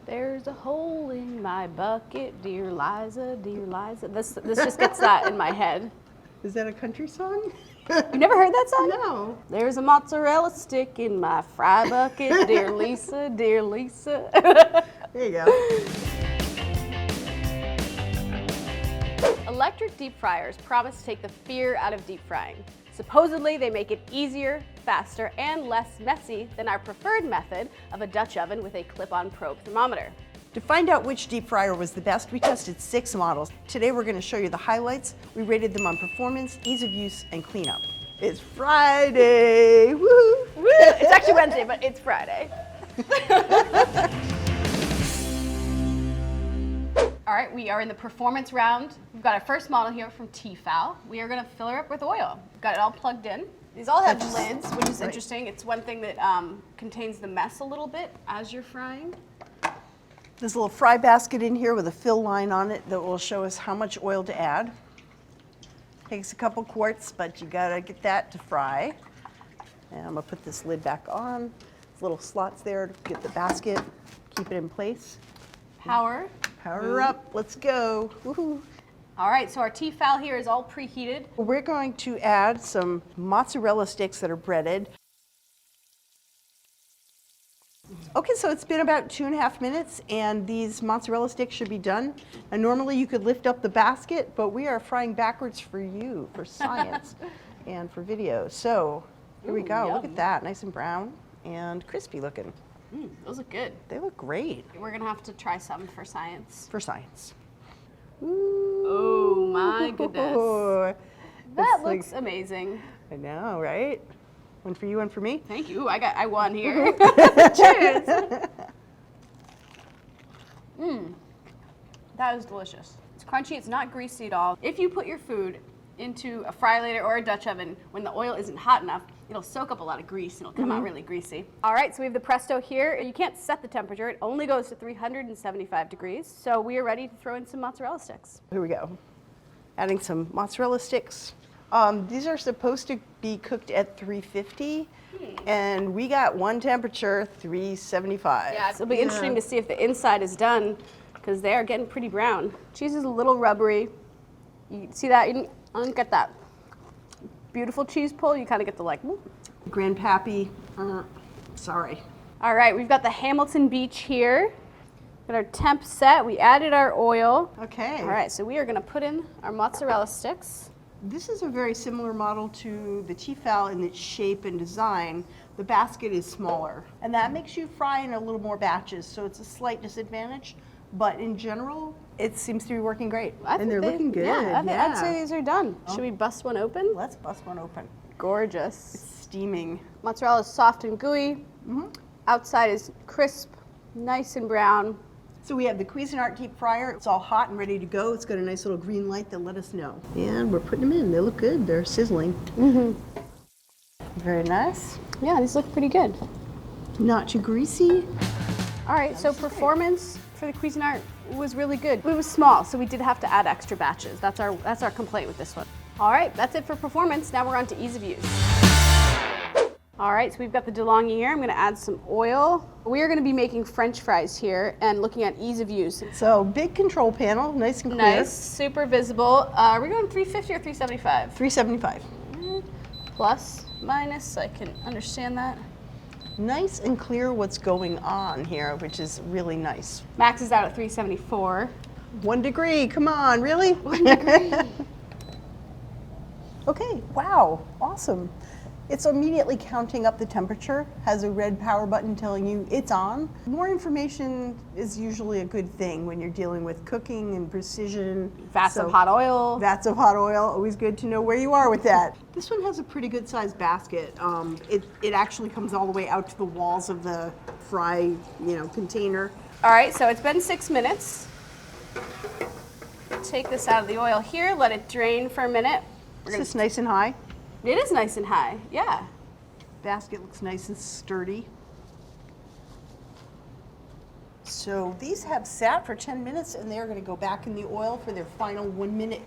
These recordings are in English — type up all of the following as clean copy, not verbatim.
There's a hole in my bucket, dear Liza, dear Liza. This just gets that in my head. Is that a country song? You never heard that song? No. There's a mozzarella stick in my fry bucket, dear Lisa, dear Lisa. There you go. Electric deep fryers promise to take the fear out of deep frying. Supposedly, they make it easier, faster, and less messy than our preferred method of a Dutch oven with a clip-on probe thermometer. To find out which deep fryer was the best, we tested 6 models. Today we're going to show you the highlights. We rated them on performance, ease of use, and cleanup. It's Friday! Woo! It's actually Wednesday, but it's Friday. All right, we are in the performance round. We've got our first model here from Tefal. We are going to fill her up with oil. We've got it all plugged in. These all have lids, which is interesting. It's one thing that contains the mess a little bit as you're frying. There's a little fry basket in here with a fill line on it that will show us how much oil to add. Takes a couple quarts, but you gotta get that to fry. And I'm gonna put this lid back on. There's little slots there to get the basket, keep it in place. Power her up, let's go. Woohoo. All right, so our Tefal here is all preheated. We're going to add some mozzarella sticks that are breaded. Okay, so it's been about 2.5 minutes and these mozzarella sticks should be done. And normally you could lift up the basket, but we are frying backwards for you, for science and for video. So here we go, look at that, nice and brown and crispy looking. Those look good. They look great. We're gonna have to try some for science. For science. Ooh. Oh my goodness. That looks amazing. I know, right? One for you, one for me. Thank you. I won here. Cheers. That is delicious. It's crunchy. It's not greasy at all. If you put your food into a fry later or a Dutch oven when the oil isn't hot enough, it'll soak up a lot of grease and it'll come out really greasy. All right, so we have the Presto here. You can't set the temperature. It only goes to 375 degrees. So we are ready to throw in some mozzarella sticks. Here we go. Adding some mozzarella sticks. These are supposed to be cooked at 350, and we got one temperature, 375. Yeah, it'll be interesting to see if the inside is done, because they are getting pretty brown. Cheese is a little rubbery. You see that? You don't get that beautiful cheese pull. You kind of get the like, whoop. Grandpappy, sorry. All right, we've got the Hamilton Beach here. Got our temp set. We added our oil. Okay. All right, so we are going to put in our mozzarella sticks. This is a very similar model to the Tefal in its shape and design. The basket is smaller, and that makes you fry in a little more batches, so it's a slight disadvantage. But in general, it seems to be working great. And they're looking good. Yeah, I'd say these are done. Should we bust one open? Let's bust one open. Gorgeous. It's steaming. Mozzarella is soft and gooey. Outside is crisp, nice and brown. So we have the Cuisinart deep fryer. It's all hot and ready to go. It's got a nice little green light that let us know. And we're putting them in. They look good. They're sizzling. Very nice. Yeah, these look pretty good. Not too greasy. All right, so performance for the Cuisinart was really good. It was small, so we did have to add extra batches. That's our complaint with this one. All right, that's it for performance. Now we're on to ease of use. All right, so we've got the DeLonghi here. I'm gonna add some oil. We are gonna be making French fries here and looking at ease of use. So big control panel, nice and clear. Nice, super visible. Are we going 350 or 375? 375. Plus, minus, so I can understand that. Nice and clear what's going on here, which is really nice. Max is out at 374. 1 degree, come on, really? 1 degree. Okay, wow, awesome. It's immediately counting up the temperature, has a red power button telling you it's on. More information is usually a good thing when you're dealing with cooking and precision. Vats of hot oil. Vats of hot oil, always good to know where you are with that. This one has a pretty good sized basket. It actually comes all the way out to the walls of the fry, container. All right, so it's been 6 minutes. Take this out of the oil here, let it drain for a minute. Is this nice and high? It is nice and high, yeah. Basket looks nice and sturdy. So these have sat for 10 minutes and they're going to go back in the oil for their final 1 minute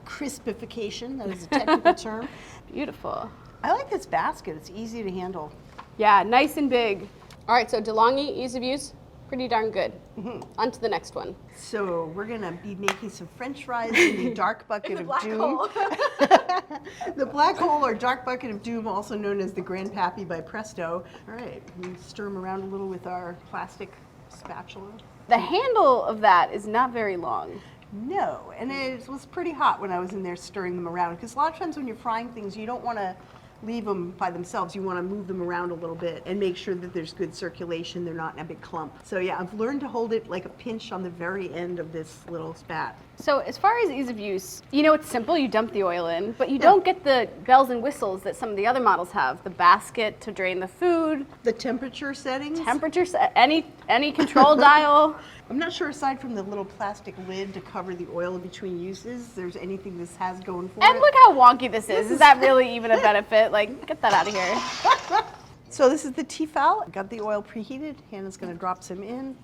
crispification. That is a technical term. Beautiful. I like this basket. It's easy to handle. Yeah, nice and big. All right, so DeLonghi, ease of use. Pretty darn good. On to the next one. So we're gonna be making some French fries in the dark bucket of doom. Hole. The black hole or dark bucket of doom, also known as the Grandpappy by Presto. All right, we stir them around a little with our plastic spatula. The handle of that is not very long. No, and it was pretty hot when I was in there stirring them around, because a lot of times when you're frying things, you don't want to leave them by themselves. You want to move them around a little bit and make sure that there's good circulation. They're not in a big clump. So yeah, I've learned to hold it like a pinch on the very end of this little spat. So as far as ease of use, you know, it's simple. You dump the oil in, but you don't get the bells and whistles that some of the other models have. The basket to drain the food. The temperature settings. Any control dial. I'm not sure, aside from the little plastic lid to cover the oil in between uses, there's anything this has going for it. And look how wonky this is. Is that really even a benefit? Like, get that out of here. So this is the Tefal. Got the oil preheated. Hannah's going to drop some in.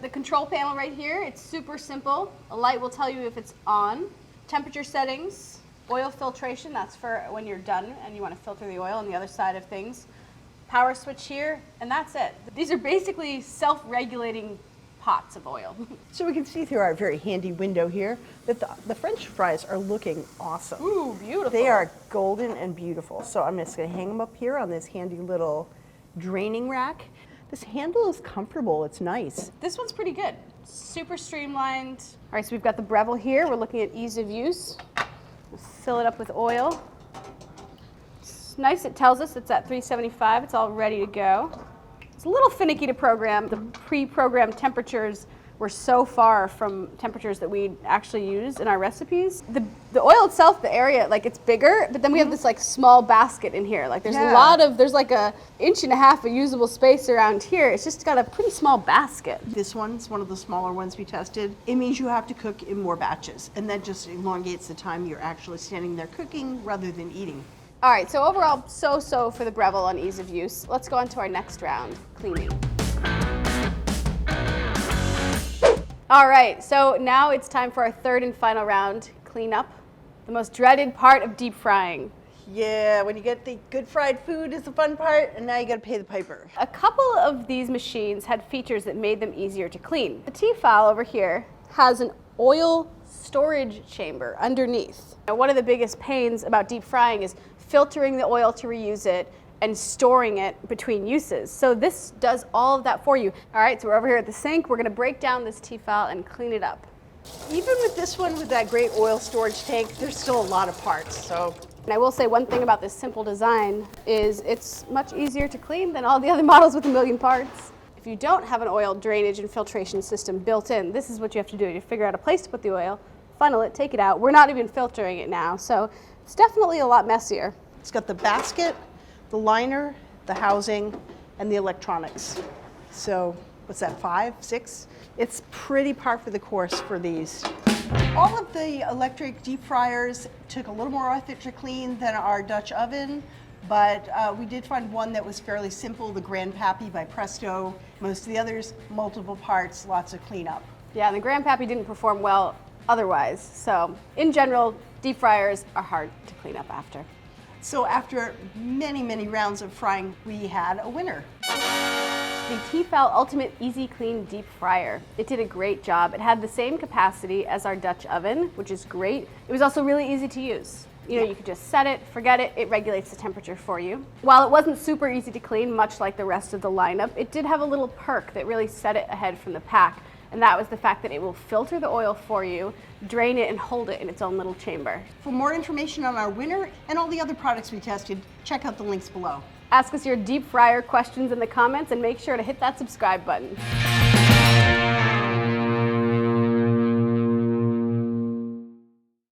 The control panel right here, it's super simple. A light will tell you if it's on. Temperature settings, oil filtration, that's for when you're done and you want to filter the oil on the other side of things. Power switch here, and that's it. These are basically self-regulating pots of oil. So we can see through our very handy window here that the French fries are looking awesome. Ooh, beautiful. They are golden and beautiful. So I'm just going to hang them up here on this handy little draining rack. This handle is comfortable. It's nice. This one's pretty good. Super streamlined. All right, so we've got the Breville here. We're looking at ease of use. We'll fill it up with oil. It's nice. It tells us it's at 375. It's all ready to go. It's a little finicky to program. The pre-programmed temperatures were so far from temperatures that we actually use in our recipes. The oil itself, the area, like it's bigger, but then we have this like small basket in here. Like there's there's like a inch and a half of usable space around here. It's just got a pretty small basket. This one's one of the smaller ones we tested. It means you have to cook in more batches, and that just elongates the time you're actually standing there cooking rather than eating. All right, so overall, so for the Breville on ease of use. Let's go on to our next round, cleaning. All right, so now it's time for our third and final round, cleanup. The most dreaded part of deep frying. Yeah, when you get the good fried food is the fun part, and now you gotta pay the piper. A couple of these machines had features that made them easier to clean. The Tefal over here has an oil storage chamber underneath. Now, one of the biggest pains about deep frying is filtering the oil to reuse it and storing it between uses. So this does all of that for you. All right, so we're over here at the sink. We're gonna break down this Tefal and clean it up. Even with this one, with that great oil storage tank, there's still a lot of parts, so. And I will say one thing about this simple design is it's much easier to clean than all the other models with a million parts. If you don't have an oil drainage and filtration system built in, this is what you have to do. You figure out a place to put the oil, funnel it, take it out. We're not even filtering it now, so it's definitely a lot messier. It's got the basket, the liner, the housing, and the electronics. So what's that, 5, 6? It's pretty par for the course for these. All of the electric deep fryers took a little more effort to clean than our Dutch oven, but we did find one that was fairly simple, the Grandpappy by Presto. Most of the others, multiple parts, lots of cleanup. Yeah, and the Grandpappy didn't perform well otherwise. So in general, deep fryers are hard to clean up after. So after many, many rounds of frying, we had a winner. The Tefal Ultimate Easy Clean Deep Fryer. It did a great job. It had the same capacity as our Dutch oven, which is great. It was also really easy to use. You know, you could just set it, forget it, it regulates the temperature for you. While it wasn't super easy to clean, much like the rest of the lineup, it did have a little perk that really set it ahead from the pack. And that was the fact that it will filter the oil for you, drain it, and hold it in its own little chamber. For more information on our winner and all the other products we tested, check out the links below. Ask us your deep fryer questions in the comments and make sure to hit that subscribe button.